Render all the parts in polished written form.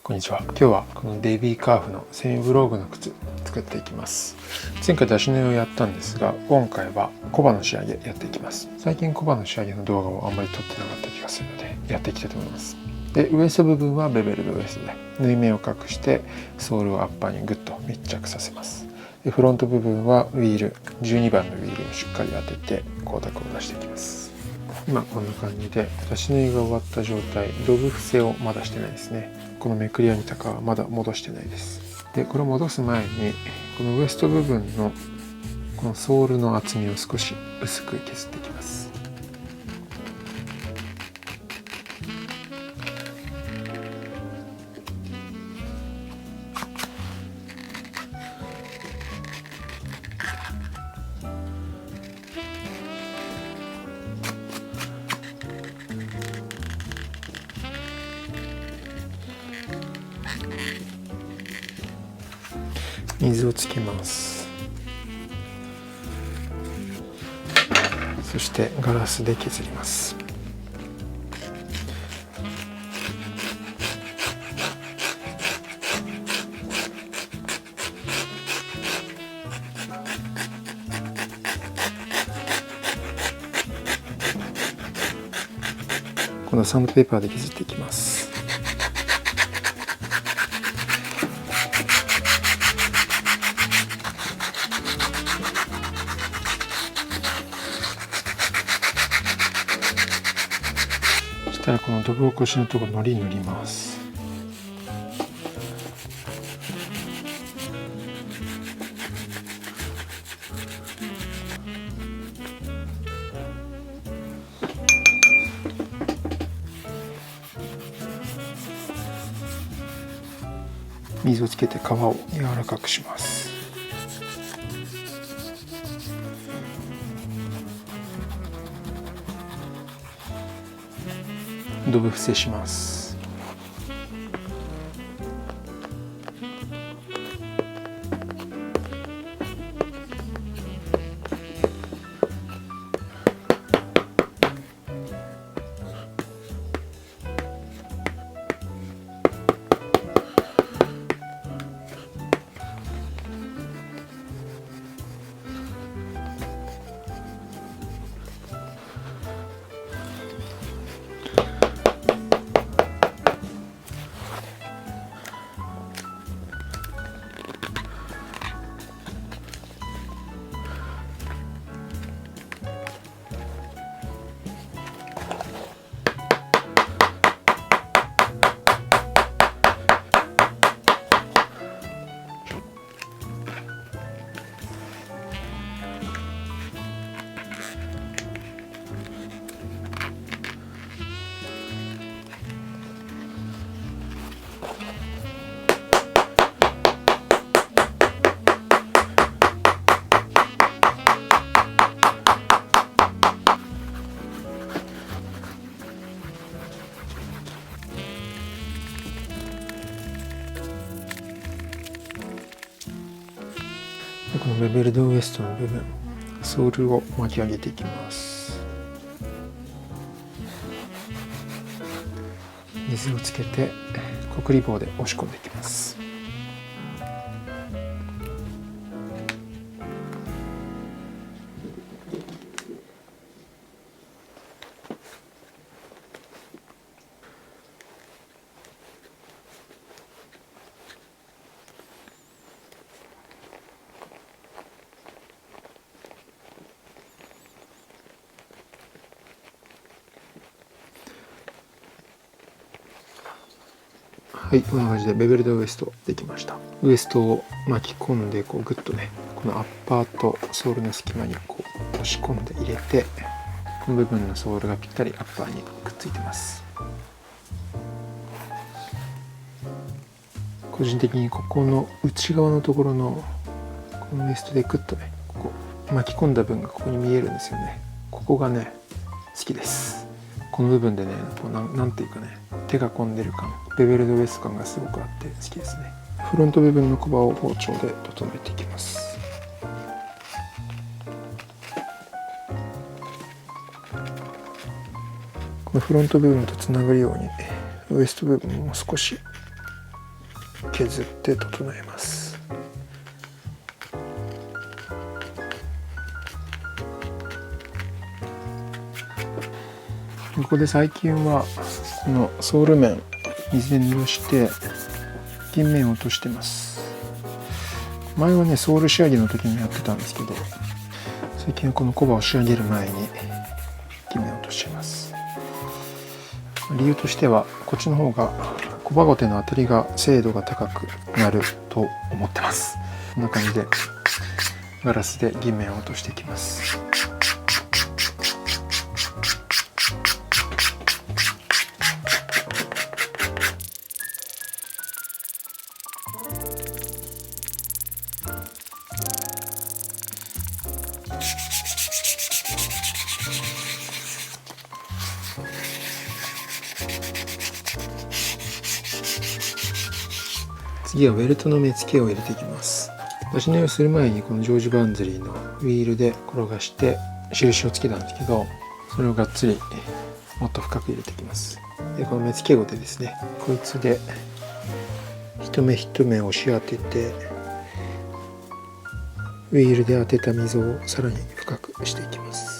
こんにちは。今日はこのベビーカーフのセミブローグの靴作っていきます。前回出し縫いをやったんですが、今回はコバの仕上げやっていきます。最近コバの仕上げの動画をあんまり撮ってなかった気がするのでやっていきたいと思います。で、ウエスト部分はベベルドウエストで縫い目を隠してソールをアッパーにグッと密着させます。で、フロント部分はウィール12番のウィールをしっかり当てて光沢を出していきます。今こんな感じで出し縫いが終わった状態、ロブ伏せをまだしてないですね。このめくり編みとかはまだ戻してないです。で、これを戻す前にこのウエスト部分のこのソールの厚みを少し薄く削っていきます。水をつけます。そしてガラスで削ります。今度はサンドペーパーで削っていきます。そしたらこのドブ起こしのところのり塗ります。水をつけて皮を柔らかくします。ドブ伏せします。このベベルドウエストの部分、ソールを巻き上げていきます。水をつけてコクリ棒で押し込んでいきます。はい、こんな感じでベベルドウエストできました。ウエストを巻き込んでこうグッとね、このアッパーとソールの隙間にこう押し込んで入れて、この部分のソールがぴったりアッパーにくっついてます。個人的にここの内側のところのこのウエストでグッとね、ここ巻き込んだ分がここに見えるんですよね。ここがね好きです。この部分でね、こうなんていうかね、手が込んでる感、ベベルドウエスト感がすごくあって好きですね。フロント部分のコバを包丁で整えていきます。このフロント部分とつながるようにウエスト部分も少し削って整えます。ここで最近はこのソール面水で濡らして銀面を落としてます。前はねソール仕上げの時にやってたんですけど、最近はこのコバを仕上げる前に銀面を落としています。理由としてはこっちの方がコバゴテの当たりが精度が高くなると思ってます。こんな感じでガラスで銀面を落としていきます。次はウェルトの目付けを入れていきます。出し縫いをする前にこのジョージ・バンズリーのウィールで転がして印をつけたんですけど、それをがっつりもっと深く入れていきます。でこの目付けゴテですね、こいつで一目一目押し当ててウィールで当てた溝をさらに深くしていきます。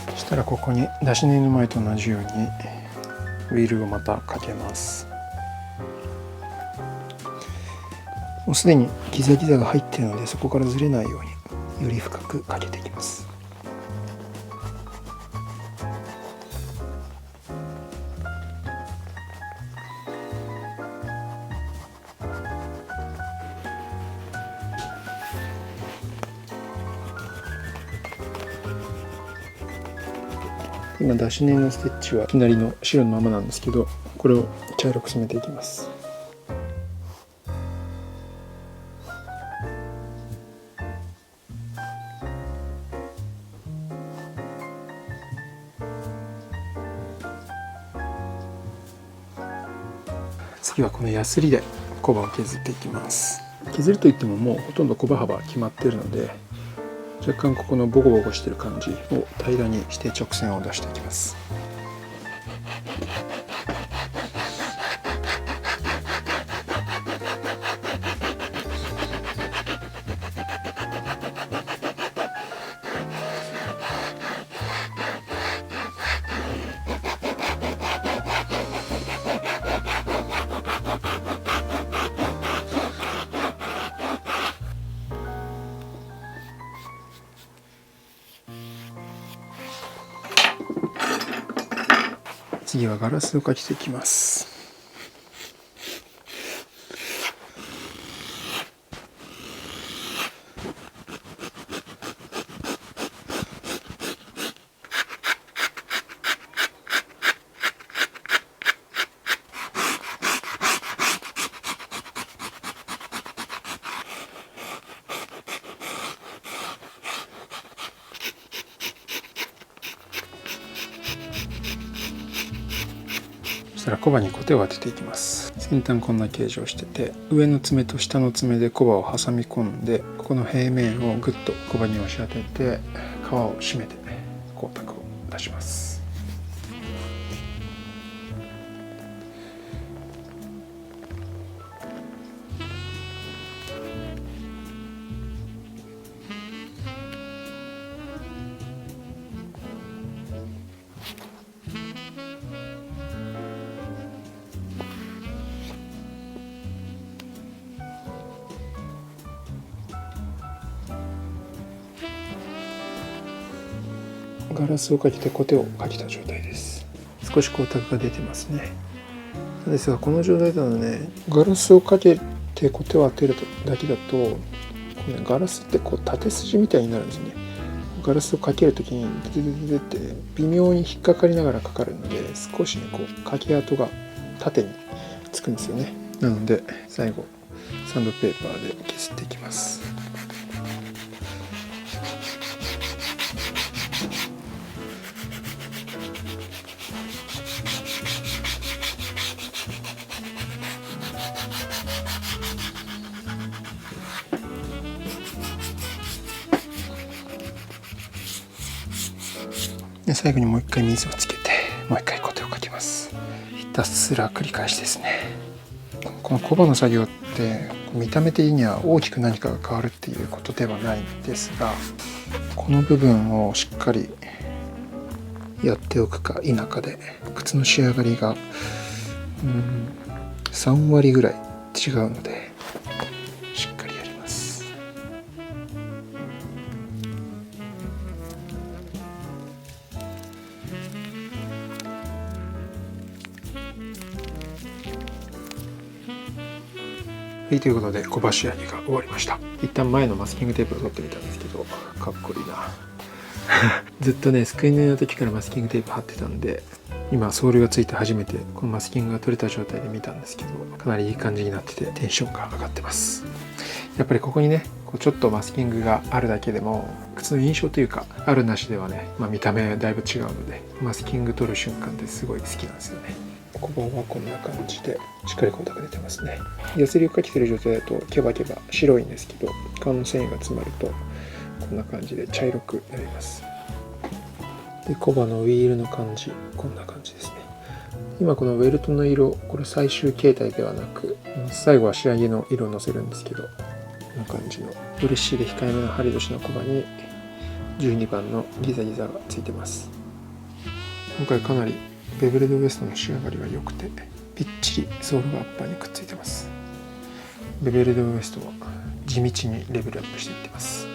そしたらここに出し縫いの前と同じようにウィールをまたかけます。もうすでにギザギザが入っているので、そこからずれないようにより深くかけていきます。今出し縫いのステッチは隣の白のままなんですけど、これを茶色く染めていきます。次はこのヤスリでコバを削っていきます。削るといってももうほとんどコバ幅決まっているので、若干ここのボコボコしてる感じを平らにして直線を出していきます。次はガラスをかけていきます。そしたらコバにコテを当てていきます。先端こんな形状してて、上の爪と下の爪でコバを挟み込んで、ここの平面をグッとコバに押し当てて皮を締めて光沢を出します。ガラスをかけてコテをかけた状態です。少し光沢が出てますね。なんですがこの状態だとね、ガラスをかけてコテを当てるだけだと、このね、ガラスってこう縦筋みたいになるんですね。ガラスをかけるときにデデデデって微妙に引っかかりながらかかるので、少しねこうかけ跡が縦につくんですよね。なので最後サンドペーパーで削っていきます。で最後にもう一回水をつけてもう一回コテをかけます。ひたすら繰り返しですね。このコバの作業って見た目的には大きく何かが変わるっていうことではないんですが、この部分をしっかりやっておくか否かで靴の仕上がりが3割ぐらい違うので、しっかりやります。はい、ということでコバ仕上げが終わりました。一旦前のマスキングテープを取ってみたんですけど、かっこいいなずっとね、スクリーンの時からマスキングテープ貼ってたんで、今ソールがついて初めてこのマスキングが取れた状態で見たんですけど、かなりいい感じになっててテンションが上がってます。やっぱりここにね、ちょっとマスキングがあるだけでも靴の印象というか、あるなしではね、見た目だいぶ違うので、マスキング取る瞬間ってすごい好きなんですよね。小判はこんな感じでしっかり光沢出てますね。ヤスリをかけてる状態だとケバケバ白いんですけど、缶の繊維が詰まるとこんな感じで茶色くなります。でコバのウィールの感じ、こんな感じですね。今このウェルトの色、これ最終形態ではなく、最後は仕上げの色をのせるんですけど、こんな感じのブレッシーで控えめな針年のコバに12番のギザギザがついてます。今回かなりベベルドウエストの仕上がりが良くて、ぴっちりソールがアッパーにくっついてます。ベベルドウエストは地道にレベルアップしていってます。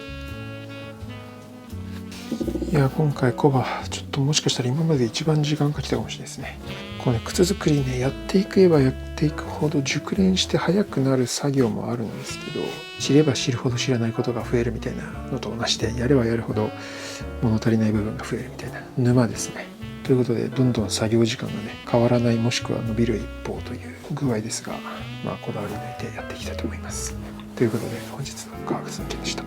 いや、今回コバちょっともしかしたら今まで一番時間かけたかもしれないですね。このね、靴作りね、やっていけばやっていくほど熟練して速くなる作業もあるんですけど、知れば知るほど知らないことが増えるみたいなのと同じで、やればやるほど物足りない部分が増えるみたいな沼ですね。ということで、どんどん作業時間がね、変わらないもしくは伸びる一方という具合ですが、こだわり抜いてやっていきたいと思います。ということで、本日の科学通勤でした。